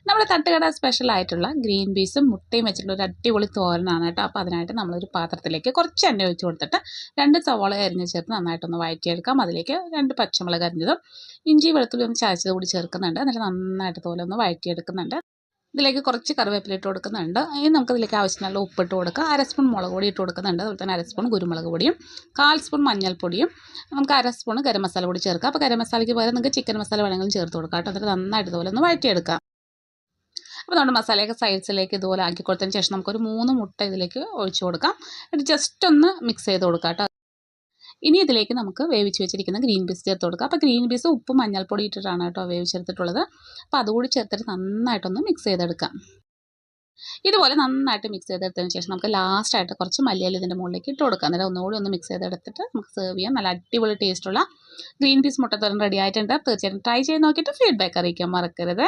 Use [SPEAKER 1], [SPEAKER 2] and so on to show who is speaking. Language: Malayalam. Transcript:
[SPEAKER 1] നമ്മുടെ തട്ടുകട സ്പെഷ്യലായിട്ടുള്ള ഗ്രീൻ പീസും മുട്ടയും വെച്ചിട്ടുള്ള ഒരു അടിപൊളി തോരനാണ് കേട്ടോ. അപ്പോൾ അതിനായിട്ട് നമ്മളൊരു പാത്രത്തിലേക്ക് കുറച്ച് എണ്ണ ഒഴിച്ച് കൊടുത്തിട്ട് 2 സവാള അരിഞ്ഞ് ചേർത്ത് നന്നായിട്ടൊന്ന് വഴറ്റിയെടുക്കാം. അതിലേക്ക് 2 പച്ചമുളക് അരിഞ്ഞതും ഇഞ്ചി വെളുത്തുള്ളി ഒന്ന് ചതച്ചത് കൂടി ചേർക്കുന്നുണ്ട്. എന്നിട്ട് നന്നായിട്ട് ഇതുപോലെ ഒന്ന് വഴറ്റിയെടുക്കുന്നുണ്ട്. ഇതിലേക്ക് കുറച്ച് കറിവേപ്പില ഇട്ട് കൊടുക്കുന്നുണ്ട്. ഇനി നമുക്കതിലേക്ക് ആവശ്യത്തിനുള്ള ഉപ്പിട്ട് കൊടുക്കുക. 1/2 സ്പൂൺ മുളക് പൊടി ഇട്ട് കൊടുക്കുന്നുണ്ട്. അതുപോലെ തന്നെ 1/2 സ്പൂൺ കുരുമുളക് പൊടിയും 1/4 സ്പൂൺ മഞ്ഞൾപ്പൊടിയും നമുക്ക് 1/2 സ്പൂൺ ഗരം മസാല കൂടി ചേർക്കാം. അപ്പോൾ ഗരം മസാലയ്ക്ക് പകരം നിങ്ങൾക്ക് ചിക്കൻ മസാല വേണമെങ്കിലും ചേർത്ത് കൊടുക്കാം കേട്ടോ. എന്നിട്ട് നന്നായിട്ട് ഇതുപോലെ ഒന്ന് വഴറ്റിയെടുക്കാം. അപ്പോൾ നമ്മുടെ മസാലയൊക്കെ സൈഡ്സിലേക്ക് ഇതുപോലെ ആക്കി കൊടുത്തതിന് ശേഷം നമുക്കൊരു 3 മുട്ട ഇതിലേക്ക് ഒഴിച്ച് കൊടുക്കാം. എന്നിട്ട് ജസ്റ്റ് ഒന്ന് മിക്സ് ചെയ്ത് കൊടുക്കാം കേട്ടോ. ഇനി ഇതിലേക്ക് നമുക്ക് വേവിച്ച് വെച്ചിരിക്കുന്ന ഗ്രീൻ പീസ് ചേർത്ത് കൊടുക്കാം. അപ്പോൾ ഗ്രീൻ പീസ് ഉപ്പും മഞ്ഞൾപ്പൊടി ഇട്ടിട്ടാണ് കേട്ടോ വേവിച്ചെടുത്തിട്ടുള്ളത്. അപ്പോൾ അതുകൂടി ചേർത്തിട്ട് നന്നായിട്ടൊന്ന് മിക്സ് ചെയ്തെടുക്കാം. ഇതുപോലെ നന്നായിട്ട് മിക്സ് ചെയ്തെടുത്തതിന് ശേഷം നമുക്ക് ലാസ്റ്റായിട്ട് കുറച്ച് മല്ലിയില ഇതിൻ്റെ മുകളിലേക്ക് ഇട്ട് കൊടുക്കാം. അന്നേരം ഒന്നുകൂടി ഒന്ന് മിക്സ് ചെയ്തെടുത്തിട്ട് നമുക്ക് സെർവ് ചെയ്യാം. നല്ല അടിപൊളി ടേസ്റ്റുള്ള ഗ്രീൻ പീസ് മുട്ടത്തോരൻ റെഡി ആയിട്ടുണ്ട്. തീർച്ചയായിട്ടും ട്രൈ ചെയ്ത് നോക്കിയിട്ട് ഫീഡ്ബാക്ക് അറിയിക്കാൻ മറക്കരുത്.